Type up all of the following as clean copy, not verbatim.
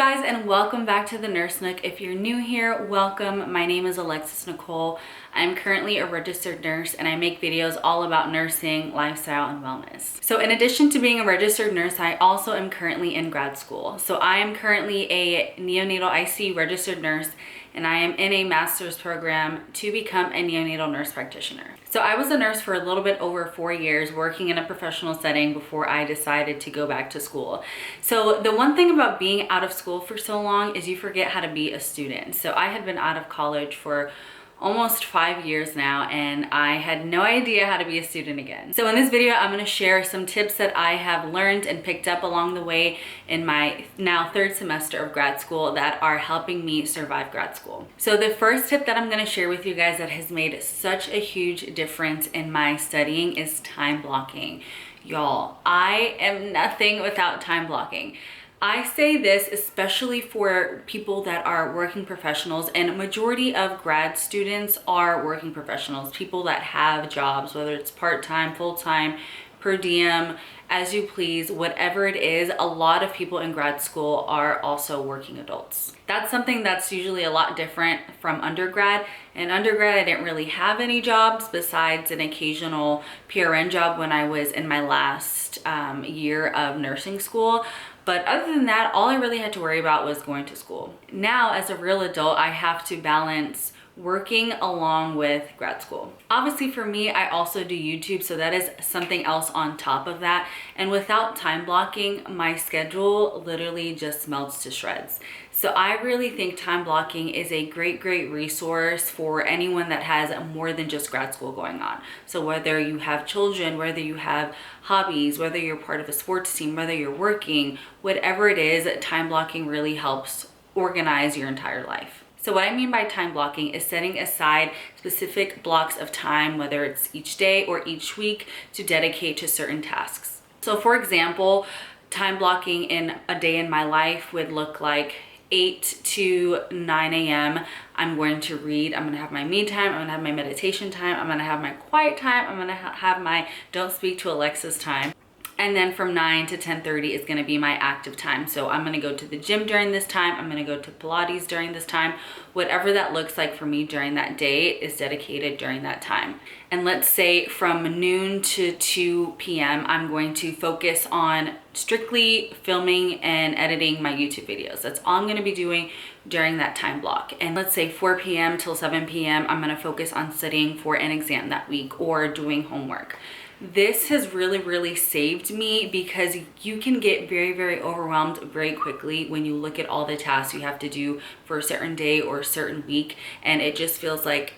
guys, and welcome back to the Nurse Nook. If you're new here, welcome. My name is Alexis Nicole. I'm currently a registered nurse and I make videos all about nursing, lifestyle, and wellness. So in addition to being a registered nurse, I also am currently in grad school. So I am currently a neonatal ICU registered nurse and I am in a master's program to become a neonatal nurse practitioner. So I was a nurse for a little bit over 4 years, working in a professional setting before I decided to go back to school. So the one thing about being out of school for so long is you forget how to be a student. So I had been out of college for almost 5 years now, and I had no idea how to be a student again. So in this video, I'm going to share some tips that I have learned and picked up along the way in my now 3rd semester of grad school that are helping me survive grad school. So the first tip that I'm going to share with you guys that has made such a huge difference in my studying is time blocking. Y'all, I am nothing without time blocking. I say this especially for people that are working professionals, and a majority of grad students are working professionals, people that have jobs, whether it's part-time, full-time, per diem, as you please, whatever it is. A lot of people in grad school are also working adults. That's something that's usually a lot different from undergrad. In undergrad, I didn't really have any jobs besides an occasional PRN job when I was in my last year of nursing school. But other than that, all I really had to worry about was going to school. Now, as a real adult, I have to balance working along with grad school. Obviously for me, I also do YouTube, so that is something else on top of that. And without time blocking, my schedule literally just melts to shreds. So I really think time blocking is a great resource for anyone that has more than just grad school going on. So whether you have children, whether you have hobbies, whether you're part of a sports team, whether you're working, whatever it is, time blocking really helps organize your entire life. So what I mean by time blocking is setting aside specific blocks of time, whether it's each day or each week, to dedicate to certain tasks. So for example, time blocking in a day in my life would look like 8 to 9 a.m. I'm going to read, I'm gonna have my me time, I'm gonna have my meditation time, I'm gonna have my quiet time, I'm gonna have my don't speak to Alexis time. And then from 9 to 10:30 is gonna be my active time. So I'm gonna go to the gym during this time, I'm gonna go to Pilates during this time. Whatever that looks like for me during that day is dedicated during that time. And let's say from noon to 2 p.m., I'm going to focus on strictly filming and editing my YouTube videos. That's all I'm gonna be doing during that time block. And let's say 4 p.m. till 7 p.m., I'm gonna focus on studying for an exam that week or doing homework. This has really saved me because you can get very overwhelmed very quickly when you look at all the tasks you have to do for a certain day or a certain week, and it just feels like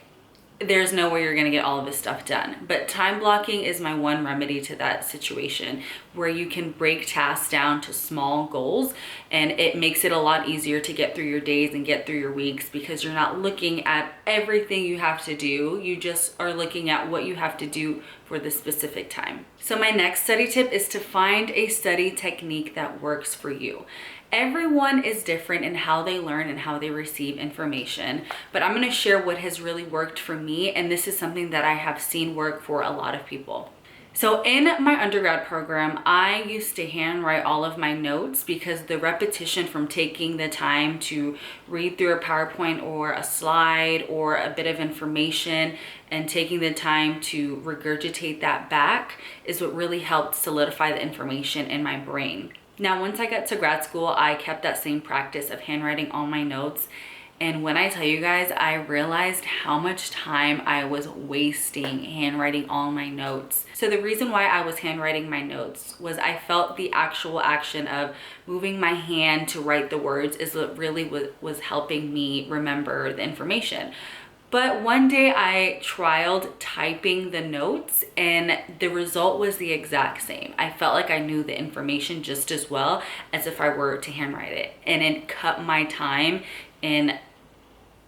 there's no way you're gonna get all of this stuff done. But time blocking is my one remedy to that situation, where you can break tasks down to small goals, and it makes it a lot easier to get through your days and get through your weeks because you're not looking at everything you have to do. You just are looking at what you have to do for the specific time. So my next study tip is to find a study technique that works for you. Everyone is different in how they learn and how they receive information, but I'm going to share what has really worked for me, and this is something that I have seen work for a lot of people. So in my undergrad program, I used to handwrite all of my notes because the repetition from taking the time to read through a PowerPoint or a slide or a bit of information and taking the time to regurgitate that back is what really helped solidify the information in my brain. Now, once I got to grad school, I kept that same practice of handwriting all my notes. And when I tell you guys, I realized how much time I was wasting handwriting all my notes. So the reason why I was handwriting my notes was I felt the actual action of moving my hand to write the words is what really was helping me remember the information. But one day I trialed typing the notes and the result was the exact same. I felt like I knew the information just as well as if I were to handwrite it. And it cut my time in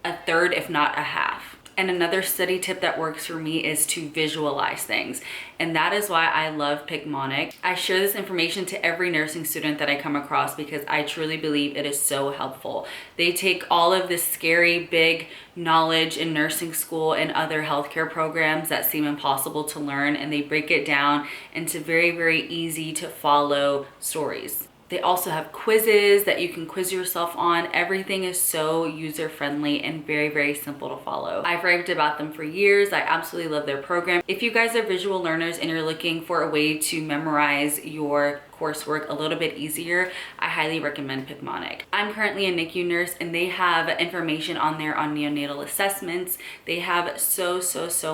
a third, if not a half. And another study tip that works for me is to visualize things. And that is why I love Picmonic. I share this information to every nursing student that I come across because I truly believe it is so helpful. They take all of this scary, big knowledge in nursing school and other healthcare programs that seem impossible to learn, and they break it down into very easy to follow stories. They also have quizzes that you can quiz yourself on. Everything is so user-friendly and very, very simple to follow. I've raved about them for years. I absolutely love their program. If you guys are visual learners and you're looking for a way to memorize your coursework a little bit easier, I highly recommend Picmonic. I'm currently a NICU nurse and they have information on there on neonatal assessments. They have so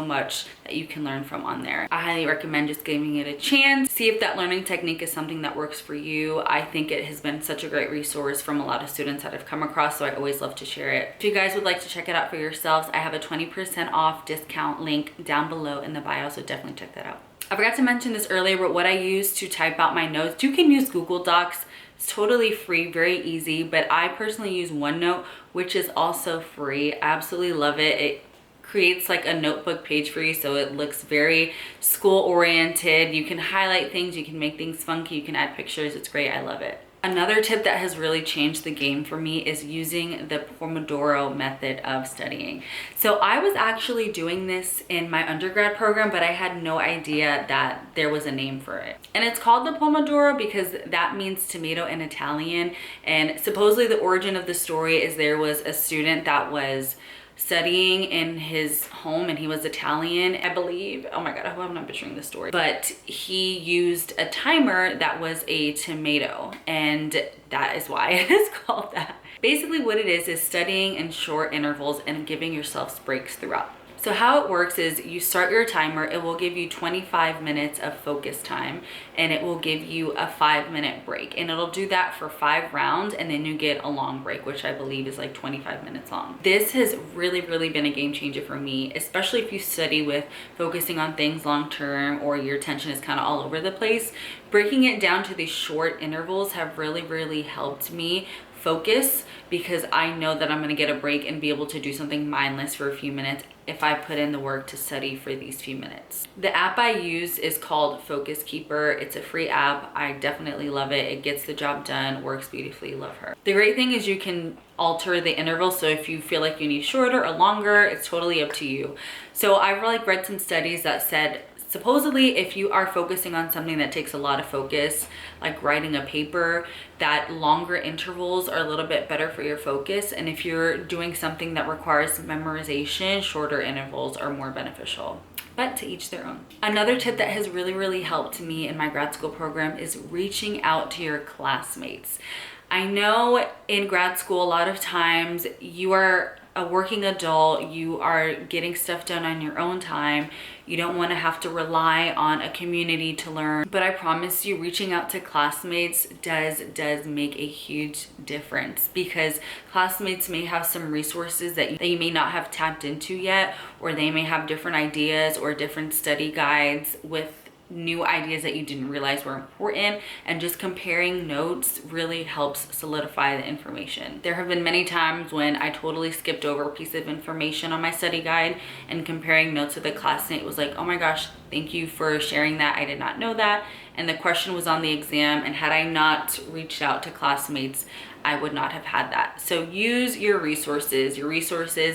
much that you can learn from on there. I highly recommend just giving it a chance. See if that learning technique is something that works for you. I think it has been such a great resource from a lot of students that I've come across, so I always love to share it. If you guys would like to check it out for yourselves, I have a 20% off discount link down below in the bio, so definitely check that out. I forgot to mention this earlier, but what I use to type out my notes, you can use Google Docs. It's totally free, very easy, but I personally use OneNote, which is also free. I absolutely love it. It creates like a notebook page for you, so it looks very school oriented. You can highlight things, you can make things funky, you can add pictures. It's great. I love it. Another tip that has really changed the game for me is using the pomodoro method of studying. So I was actually doing this in my undergrad program, but I had no idea that there was a name for it. And it's called the pomodoro because that means tomato in Italian. And supposedly the origin of the story is there was a student that was studying in his home and he was Italian, I believe. Oh my God, I hope I'm not butchering the story. But he used a timer that was a tomato, and that is why it is called that. Basically what it is studying in short intervals and giving yourselves breaks throughout. So how it works is you start your timer, it will give you 25 minutes of focus time, and it will give you a 5-minute break, and it'll do that for 5 rounds, and then you get a long break, which I believe is like 25 minutes long. This has really been a game changer for me, especially if you study with focusing on things long term or your attention is kind of all over the place. Breaking it down to these short intervals have really helped me focus, because I know that I'm going to get a break and be able to do something mindless for a few minutes if I put in the work to study for these few minutes. The app I use is called Focus Keeper. It's a free app. I definitely love it. It gets the job done, works beautifully, love her. The great thing is you can alter the interval, so if you feel like you need shorter or longer, it's totally up to you. So I've read some studies that said supposedly if you are focusing on something that takes a lot of focus, like writing a paper, that longer intervals are a little bit better for your focus. And if you're doing something that requires memorization, shorter intervals are more beneficial. But to each their own. Another tip that has really helped me in my grad school program is reaching out to your classmates. I know in grad school, a lot of times you are a working adult, you are getting stuff done on your own time. You don't want to have to rely on a community to learn. But I promise you, reaching out to classmates does make a huge difference, because classmates may have some resources that you may not have tapped into yet, or they may have different ideas or different study guides with new ideas that you didn't realize were important, and just comparing notes really helps solidify the information. There have been many times when I totally skipped over a piece of information on my study guide, and comparing notes with a classmate was like, oh my gosh, thank you for sharing that. I did not know that. And the question was on the exam, and had I not reached out to classmates, I would not have had that. So use your resources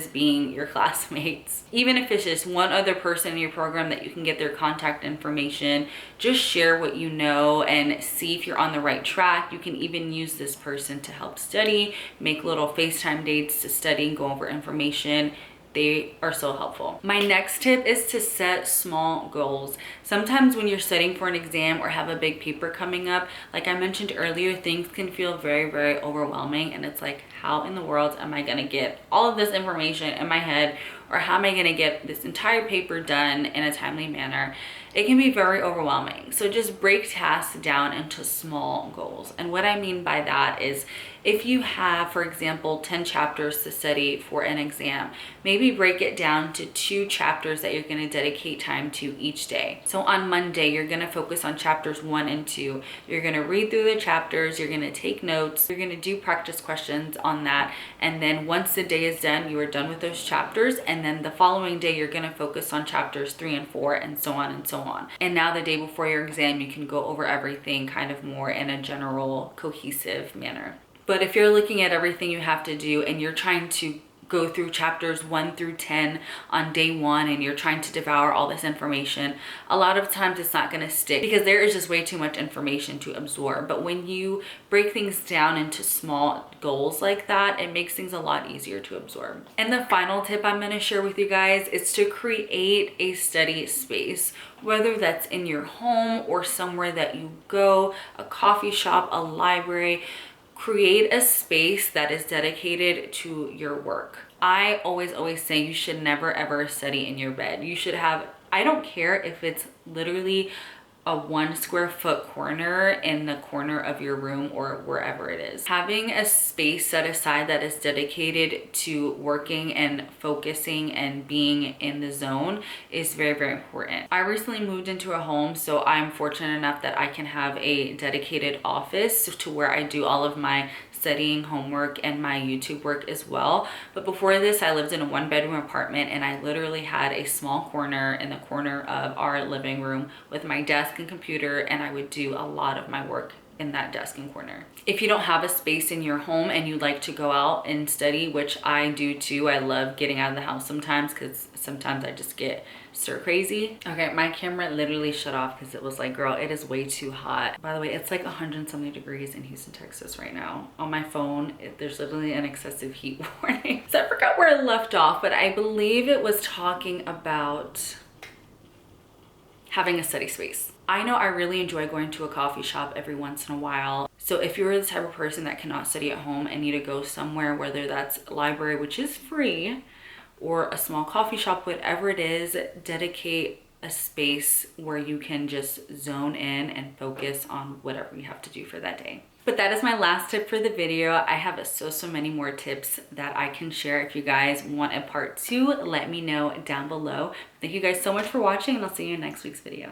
being your classmates. Even if it's just one other person in your program that you can get their contact information, just share what you know and see if you're on the right track. You can even use this person to help study, make little FaceTime dates to study and go over information. They are so helpful. My next tip is to set small goals. Sometimes when you're studying for an exam or have a big paper coming up, like I mentioned earlier, things can feel very overwhelming, and it's like, how in the world am I gonna get all of this information in my head, or how am I gonna get this entire paper done in a timely manner? It can be very overwhelming. So just break tasks down into small goals. And what I mean by that is, if you have, for example, 10 chapters to study for an exam, maybe break it down to 2 chapters that you're gonna dedicate time to each day. So on Monday, you're gonna focus on chapters 1 and 2. You're gonna read through the chapters, you're gonna take notes, you're gonna do practice questions on that. And then once the day is done, you are done with those chapters. And then the following day, you're gonna focus on chapters 3 and 4, and so on and so on. And now the day before your exam, you can go over everything kind of more in a general cohesive manner. But if you're looking at everything you have to do and you're trying to go through chapters 1 through 10 on day 1 and you're trying to devour all this information, a lot of times it's not going to stick because there is just way too much information to absorb. But when you break things down into small goals like that, it makes things a lot easier to absorb. And the final tip I'm going to share with you guys is to create a study space, whether that's in your home or somewhere that you go, a coffee shop, a library. Create a space that is dedicated to your work. I always say you should never ever study in your bed. You should have, I don't care if it's literally a 1 square foot corner in the corner of your room or wherever it is. Having a space set aside that is dedicated to working and focusing and being in the zone is very, very important. I recently moved into a home, so I'm fortunate enough that I can have a dedicated office to where I do all of my studying, homework, and my YouTube work as well. But before this, I lived in a 1-bedroom apartment, and I literally had a small corner in the corner of our living room with my desk and computer, and I would do a lot of my work in that desk and corner. If you don't have a space in your home and you like to go out and study, which I do too, I love getting out of the house sometimes because sometimes I just get stir crazy. Okay, my camera literally shut off because it was like, girl, it is way too hot. By the way, it's like 100-something degrees in Houston, Texas right now. On my phone, there's literally an excessive heat warning. So I forgot where I left off, but I believe it was talking about having a study space. I know I really enjoy going to a coffee shop every once in a while. So if you're the type of person that cannot study at home and need to go somewhere, whether that's a library, which is free, or a small coffee shop, whatever it is, dedicate a space where you can just zone in and focus on whatever you have to do for that day. But that is my last tip for the video. I have so many more tips that I can share. If you guys want a part 2, let me know down below. Thank you guys so much for watching, and I'll see you in next week's video.